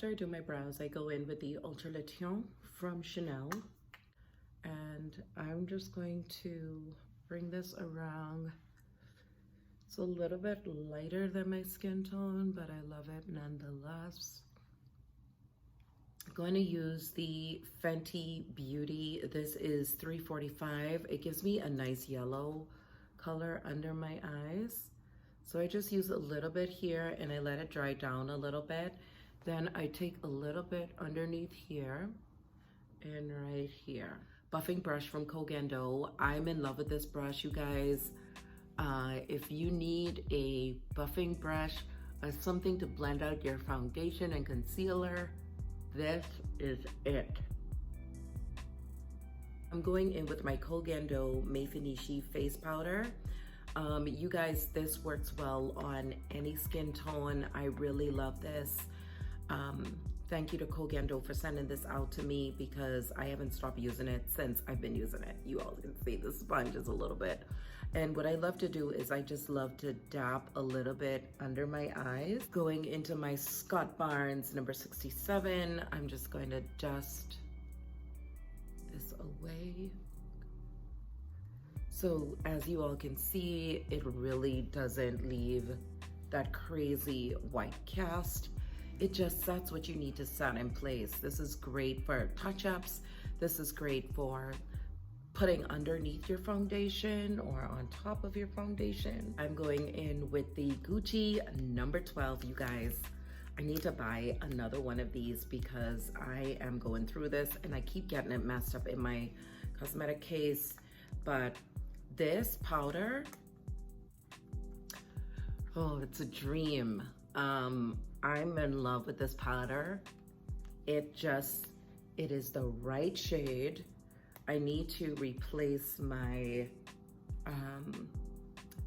after I do my brows, I go in with the Ultra from Chanel. And I'm just going to bring this around. It's a little bit lighter than my skin tone, but I love it nonetheless. I'm going to use the Fenty Beauty. This is $3.45. It gives me a nice yellow color under my eyes. So I just use a little bit here and I let it dry down a little bit. Then I take a little bit underneath here and right here. Buffing brush from Koh Gen Do. I'm in love with this brush, you guys. If you need a buffing brush or something to blend out your foundation and concealer, this is it. I'm going in with my Koh Gen Do Mayfinishi face powder. You guys, this works well on any skin tone. I really love this. Thank you to Koh Gen Do for sending this out to me because I haven't stopped using it since I've been using it. You all can see the sponge is a little bit. And what I love to do is I just love to dab a little bit under my eyes. Going into my Scott Barnes number 67, I'm just going to dust this away. So as you all can see, it really doesn't leave that crazy white cast. It just sets what you need to set in place. This is great for touch-ups. This is great for putting underneath your foundation or on top of your foundation. I'm going in with the Gucci number 12, you guys. I need to buy another one of these because I am going through this and I keep getting it messed up in my cosmetic case. But this powder, oh, it's a dream. I'm in love with this powder. It is the right shade. I need to replace my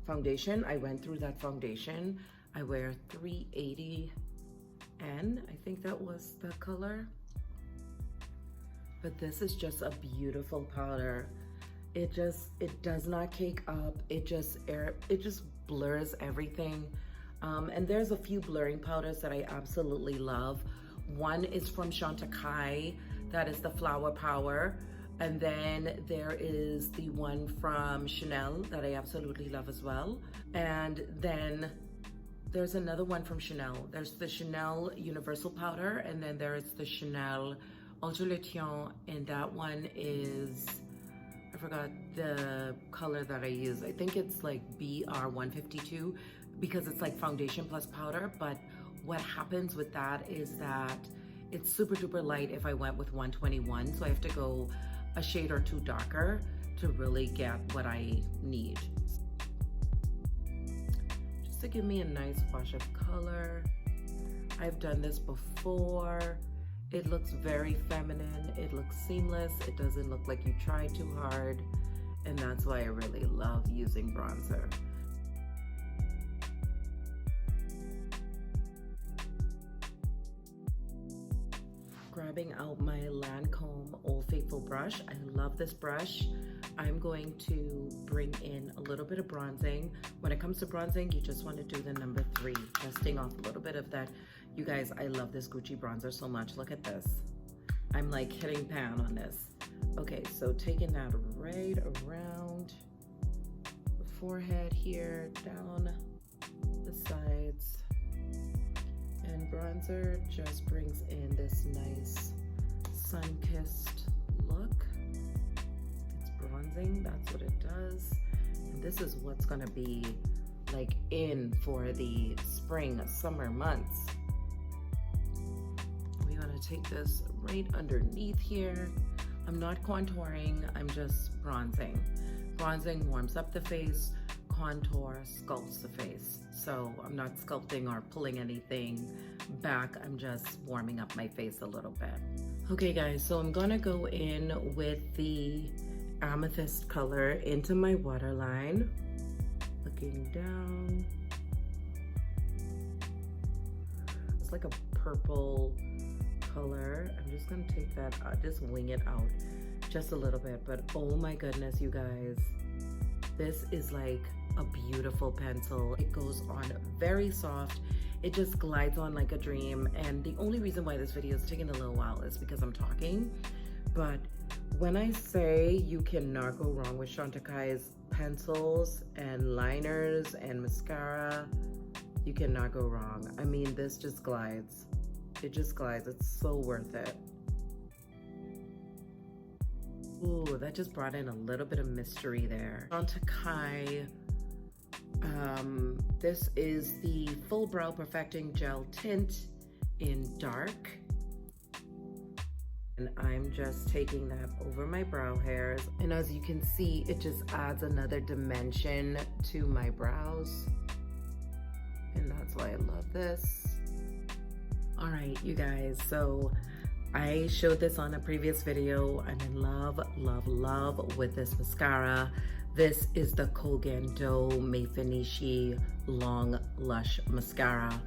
foundation. I went through that foundation. I wear 380N, I think that was the color. But this is just a beautiful powder. It does not cake up. It just blurs everything. And there's a few blurring powders that I absolutely love. One is from Chantecaille, that is the Flower Power. And then there is the one from Chanel that I absolutely love as well. And then there's another one from Chanel. There's the Chanel Universal Powder, and then there's the Chanel Ultra Letion, and that one is, I forgot the color that I use. I think it's like BR152 because it's like foundation plus powder. But what happens with that is that it's super duper light if I went with 121. So I have to go a shade or two darker to really get what I need. Just to give me a nice wash of color. I've done this before. It looks very feminine. It looks seamless. It doesn't look like you tried too hard. And that's why I really love using bronzer. Grabbing out my Lancome Old Faithful brush. I love this brush. I'm going to bring in a little bit of bronzing. When it comes to bronzing, you just want to do the number 3, dusting off a little bit of that. You guys, I love this Gucci bronzer so much. Look at this. I'm like hitting pan on this. Okay, so taking that right around the forehead here, down the sides. And bronzer just brings in this nice sun-kissed look. It's bronzing, that's what it does. And this is what's gonna be like in for the spring, summer months. We're gonna take this right underneath here. I'm not contouring, I'm just bronzing. Bronzing warms up the face, contour sculpts the face. So I'm not sculpting or pulling anything back. I'm just warming up my face a little bit. Okay guys, so I'm gonna go in with the amethyst color into my waterline. Looking down. It's like a purple color. I'm just gonna take that out, just wing it out just a little bit. But oh my goodness, you guys, this is like a beautiful pencil. It goes on very soft. It just glides on like a dream. And the only reason why this video is taking a little while is because I'm talking. But when I say you cannot go wrong with Chantecaille's pencils and liners and mascara, you cannot go wrong. I mean, this just glides. It just glides. It's so worth it. Ooh, that just brought in a little bit of mystery there. Chantecaille. This is the Full Brow Perfecting Gel Tint in dark. And I'm just taking that over my brow hairs. And as you can see, it just adds another dimension to my brows. And that's why I love this. All right, you guys, so I showed this on a previous video. I'm in love, love, love with this mascara. This is the Koh Gen Do Finishi Long Lush Mascara.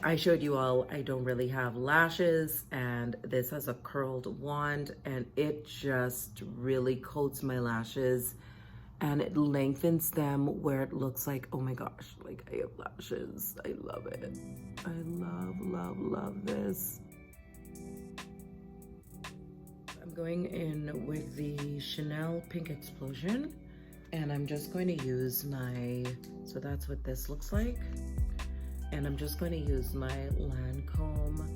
I showed you all I don't really have lashes, and this has a curled wand, and it just really coats my lashes, and it lengthens them where it looks like, oh my gosh, like I have lashes. I love it. I love, love, love this. I'm going in with the Chanel Pink Explosion, and I'm just going to use my, so that's what this looks like. And I'm just going to use my Lancome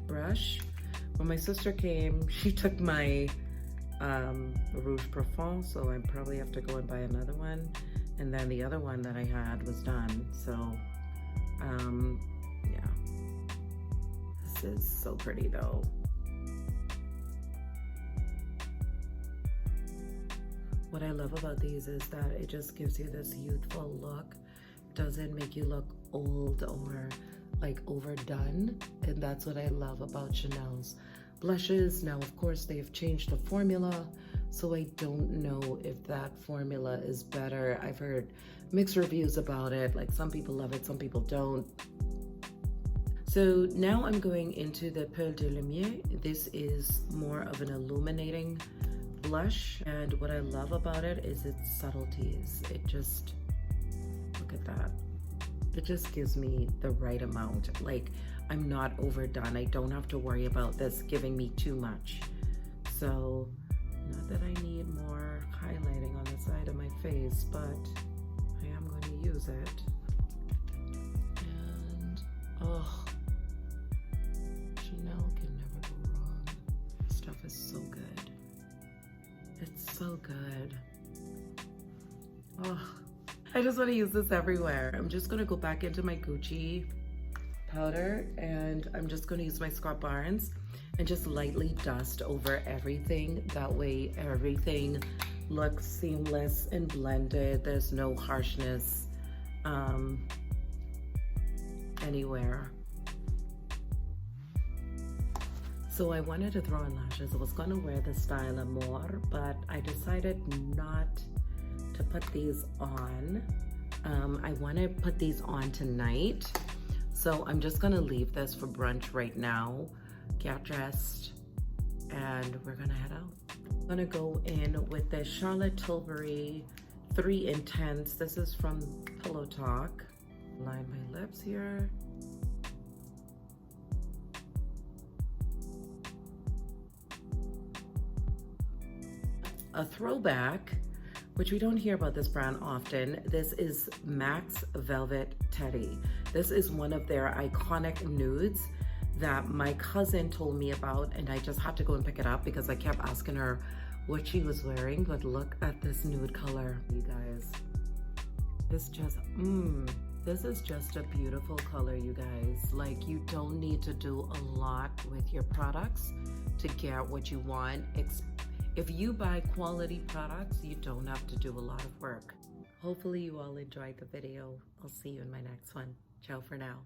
brush. When my sister came, she took my Rouge Profond, so I probably have to go and buy another one. And then the other one that I had was done. So, yeah. This is so pretty though. What I love about these is that it just gives you this youthful look. Doesn't make you look old or like overdone. And that's what I love about Chanel's blushes. Now, of course, they've changed the formula, so I don't know if that formula is better. I've heard mixed reviews about it. Like, some people love it, some people don't. So now I'm going into the Perele de Lumiere. This is more of an illuminating blush, and what I love about it is its subtleties. It just, look at that. It just gives me the right amount. Like, I'm not overdone. I don't have to worry about this giving me too much. So, not that I need more highlighting on the side of my face, but I am going to use it. And, oh, Chanel can never go wrong. This stuff is so good. It's so good. Oh, I just want to use this everywhere. I'm just going to go back into my Gucci powder, and I'm just going to use my Scott Barnes and just lightly dust over everything. That way everything looks seamless and blended. There's no harshness anywhere. So I wanted to throw on lashes. I was going to wear the Style Amour, but I decided not to put these on. I want to put these on tonight. So I'm just going to leave this for brunch right now, get dressed, and we're going to head out. I'm going to go in with the Charlotte Tilbury 3 Intense. This is from Pillow Talk. Line my lips here. A throwback, which we don't hear about this brand often. This is Max Velvet Teddy. This is one of their iconic nudes that my cousin told me about, and I just had to go and pick it up because I kept asking her what she was wearing. But look at this nude color, you guys. This is just a beautiful color, you guys. Like, you don't need to do a lot with your products to get what you want. If you buy quality products, you don't have to do a lot of work. Hopefully you all enjoyed the video. I'll see you in my next one. Ciao for now.